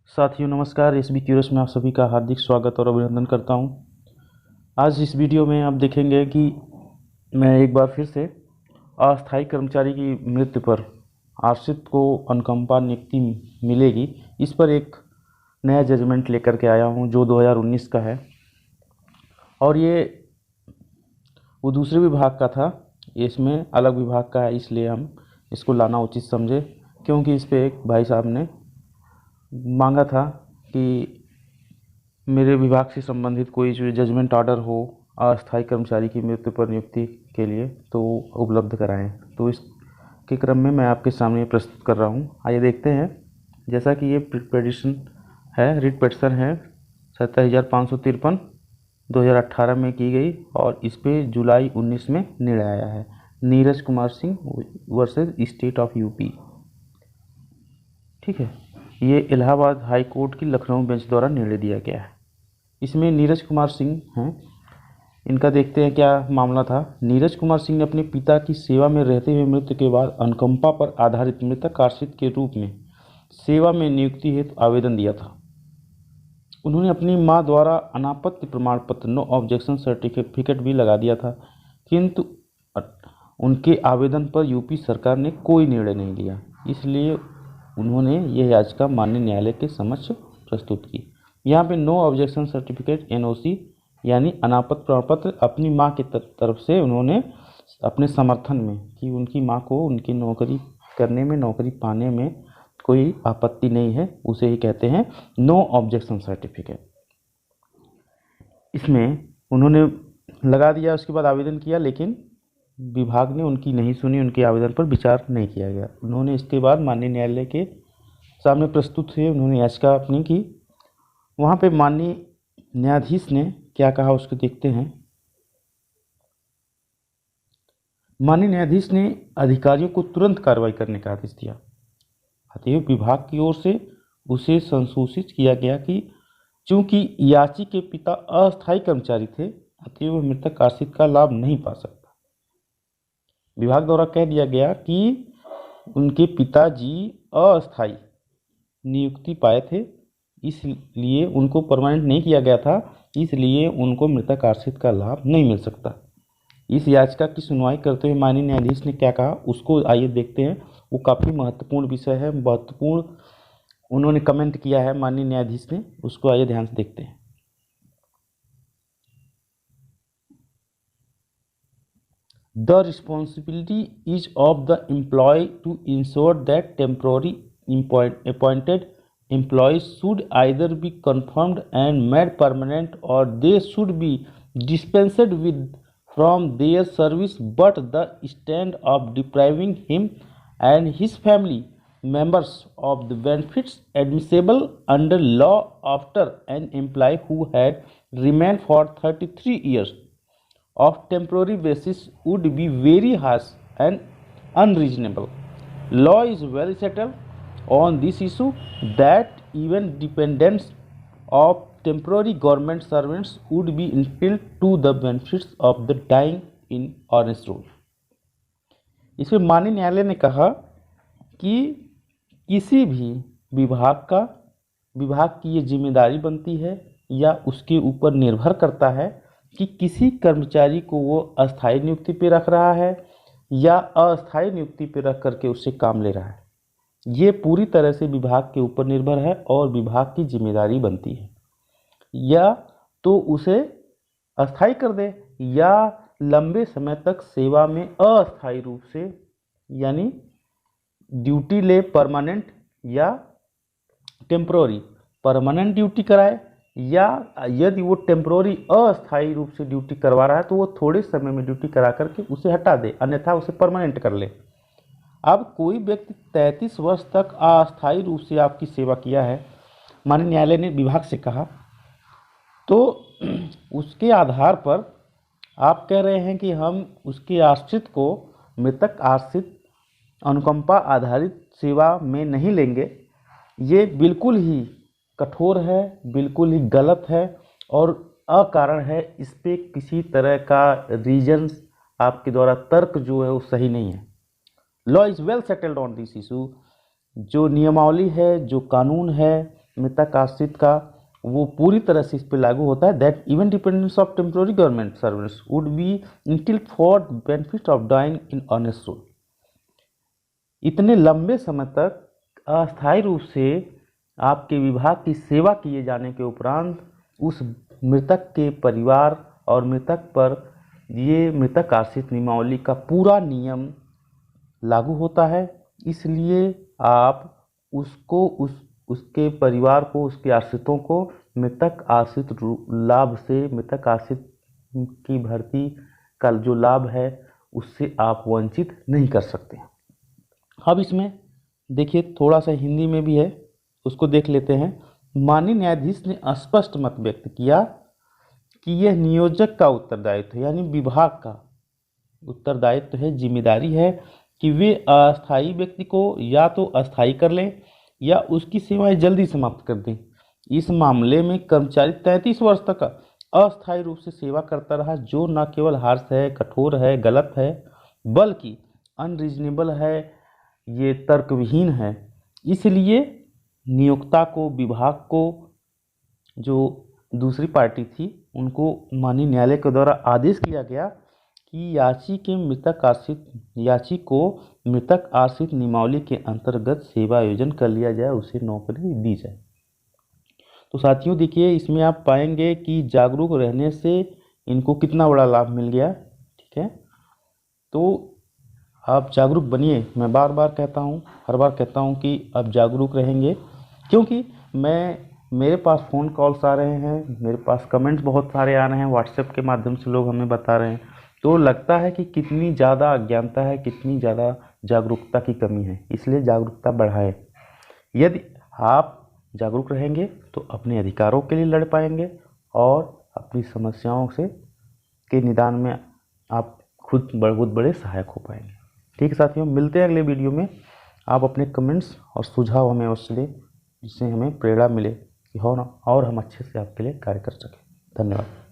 साथियों नमस्कार। SB curious में आप सभी का हार्दिक स्वागत और अभिनंदन करता हूं। आज इस वीडियो में आप देखेंगे कि मैं एक बार फिर से अस्थायी कर्मचारी की मृत्यु पर आश्रित को अनुकंपा नियुक्ति मिलेगी, इस पर एक नया जजमेंट लेकर के आया हूं जो 2019 का है। और ये वो दूसरे विभाग का था, इसमें अलग विभाग का है, इसलिए हम इसको लाना उचित समझे, क्योंकि इस पर एक भाई साहब ने मांगा था कि मेरे विभाग से संबंधित कोई जो जजमेंट ऑर्डर हो अस्थायी कर्मचारी की मृत्यु पर नियुक्ति के लिए तो उपलब्ध कराएं। तो इसके क्रम में मैं आपके सामने प्रस्तुत कर रहा हूं। आइए देखते हैं। जैसा कि ये रिट पेटिशन है 27,553 2018 में की गई और इस पे जुलाई 19 में निर्णय आया है। Neeraj Kumar Singh versus state of UP. ठीक है, ये इलाहाबाद हाई कोर्ट की लखनऊ बेंच द्वारा निर्णय दिया गया है। इसमें नीरज कुमार सिंह हैं, इनका देखते हैं क्या मामला था। नीरज कुमार सिंह ने अपने पिता की सेवा में रहते हुए मृत्यु के बाद अनुकंपा पर आधारित मृतक आश्रित के रूप में सेवा में नियुक्ति हेतु आवेदन दिया था। उन्होंने अपनी मां द्वारा अनापत्ति प्रमाण पत्र नो ऑब्जेक्शन सर्टिफिकेट भी लगा दिया था, किंतु उनके आवेदन पर यूपी सरकार ने कोई निर्णय नहीं लिया, इसलिए उन्होंने यह याचिका माननीय न्यायालय के समक्ष प्रस्तुत की। यहाँ पे नो ऑब्जेक्शन सर्टिफिकेट NOC यानी अनापत्ति प्रमाण पत्र अपनी माँ की तरफ से उन्होंने अपने समर्थन में कि उनकी माँ को उनकी नौकरी करने में, नौकरी पाने में कोई आपत्ति नहीं है, उसे ही कहते हैं नो ऑब्जेक्शन सर्टिफिकेट। इसमें उन्होंने लगा दिया, उसके बाद आवेदन किया, लेकिन विभाग ने उनकी नहीं सुनी, उनके आवेदन पर विचार नहीं किया गया। उन्होंने इसके बाद माननीय न्यायालय के सामने प्रस्तुत हुए, उन्होंने याचिका अपनी की। वहाँ पे माननीय न्यायाधीश ने क्या कहा उसको देखते हैं। माननीय न्यायाधीश ने अधिकारियों को तुरंत कार्रवाई करने का आदेश दिया। अतएव विभाग की ओर से उसे संसूचित किया गया कि चूंकि याची के पिता अस्थायी कर्मचारी थे, अतएव वह मृतक आश्रित का लाभ नहीं पा सकता। विभाग द्वारा कह दिया गया कि उनके पिताजी अस्थायी नियुक्ति पाए थे, इसलिए उनको परमानेंट नहीं किया गया था, इसलिए उनको मृतक आश्रित का लाभ नहीं मिल सकता। इस याचिका की सुनवाई करते हुए माननीय न्यायाधीश ने क्या कहा उसको आइए देखते हैं। वो काफ़ी महत्वपूर्ण विषय है, महत्वपूर्ण उन्होंने कमेंट किया है माननीय न्यायाधीश ने, उसको आइए ध्यान से देखते हैं। The responsibility is of the employee to ensure that temporary appointed employees should either be confirmed and made permanent or they should be dispensed with from their service, but the stand of depriving him and his family members of the benefits admissible under law after an employee who had remained for 33 years of temporary basis would be very harsh and unreasonable. Law is well settled on this issue that even dependents of temporary government servants would be entitled to the benefits of the dying in honest rule. इसमें माननीय न्यायालय ने कहा कि किसी भी विभाग की ये जिम्मेदारी बनती है या उसके ऊपर निर्भर करता है कि किसी कर्मचारी को वो अस्थायी नियुक्ति पे रख रहा है या अस्थायी नियुक्ति पे रख करके उससे काम ले रहा है। ये पूरी तरह से विभाग के ऊपर निर्भर है और विभाग की जिम्मेदारी बनती है, या तो उसे अस्थायी कर दे या लंबे समय तक सेवा में अस्थायी रूप से यानी ड्यूटी ले, परमानेंट या टेम्पोररी परमानेंट ड्यूटी कराए, या यदि वो टेम्पोररी अस्थायी रूप से ड्यूटी करवा रहा है तो वो थोड़े समय में ड्यूटी करा करके उसे हटा दे, अन्यथा उसे परमानेंट कर ले। अब कोई व्यक्ति 33 वर्ष तक अस्थायी रूप से आपकी सेवा किया है, माननीय न्यायालय ने विभाग से कहा, तो उसके आधार पर आप कह रहे हैं कि हम उसके आश्रित को मृतक आश्रित अनुकंपा आधारित सेवा में नहीं लेंगे। ये बिल्कुल ही कठोर है, बिल्कुल ही गलत है और अकारण है। इस पे किसी तरह का रीजन आपके द्वारा तर्क जो है वो सही नहीं है। Law is well settled on this issue. जो नियमावली है, जो कानून है, मृतक आश्रित का वो पूरी तरह से इस पर लागू होता है। That even dependence of temporary government service would be entitle for benefit of dying in honest rule. इतने लंबे समय तक अस्थायी रूप से आपके विभाग की सेवा किए जाने के उपरांत उस मृतक के परिवार और मृतक पर ये मृतक आश्रित नियमावली का पूरा नियम लागू होता है। इसलिए आप उसको उसके परिवार को, उसके आश्रितों को मृतक आश्रित लाभ से, मृतक आश्रित की भर्ती का जो लाभ है उससे आप वंचित नहीं कर सकते। अब इसमें देखिए थोड़ा सा हिंदी में भी है, उसको देख लेते हैं। माननीय न्यायाधीश ने स्पष्ट मत व्यक्त किया कि यह नियोजक का उत्तरदायित्व है, यानी विभाग का उत्तरदायित्व है, जिम्मेदारी है कि वे अस्थायी व्यक्ति को या तो अस्थायी कर लें या उसकी सेवाएं जल्दी समाप्त कर दें। इस मामले में कर्मचारी 33 वर्ष तक अस्थायी रूप से सेवा करता रहा, जो न केवल हार्श है, कठोर है, गलत है, बल्कि अनरीजनेबल है, ये तर्कविहीन है। इसलिए नियोक्ता को, विभाग को, जो दूसरी पार्टी थी, उनको माननीय न्यायालय के द्वारा आदेश किया गया कि याची को मृतक आश्रित नियमावली के अंतर्गत सेवा आयोजन कर लिया जाए, उसे नौकरी दी जाए। तो साथियों देखिए, इसमें आप पाएंगे कि जागरूक रहने से इनको कितना बड़ा लाभ मिल गया। ठीक है, तो आप जागरूक बनिए। मैं बार बार कहता हूँ, हर बार कहता हूँ कि आप जागरूक रहेंगे, क्योंकि मेरे पास फ़ोन कॉल्स आ रहे हैं, मेरे पास कमेंट्स बहुत सारे आ रहे हैं, व्हाट्सएप के माध्यम से लोग हमें बता रहे हैं। तो लगता है कि कितनी ज़्यादा अज्ञानता है, कितनी ज़्यादा जागरूकता की कमी है। इसलिए जागरूकता बढ़ाए। यदि आप जागरूक रहेंगे तो अपने अधिकारों के लिए लड़ पाएंगे और अपनी समस्याओं से के निदान में आप खुद बहुत बड़े सहायक हो पाएंगे। ठीक है साथियों, मिलते हैं अगले वीडियो में। आप अपने कमेंट्स और सुझाव हमें अवश्य दें, जिससे हमें प्रेरणा मिले कि और हम अच्छे से आपके लिए कार्य कर सकें। धन्यवाद।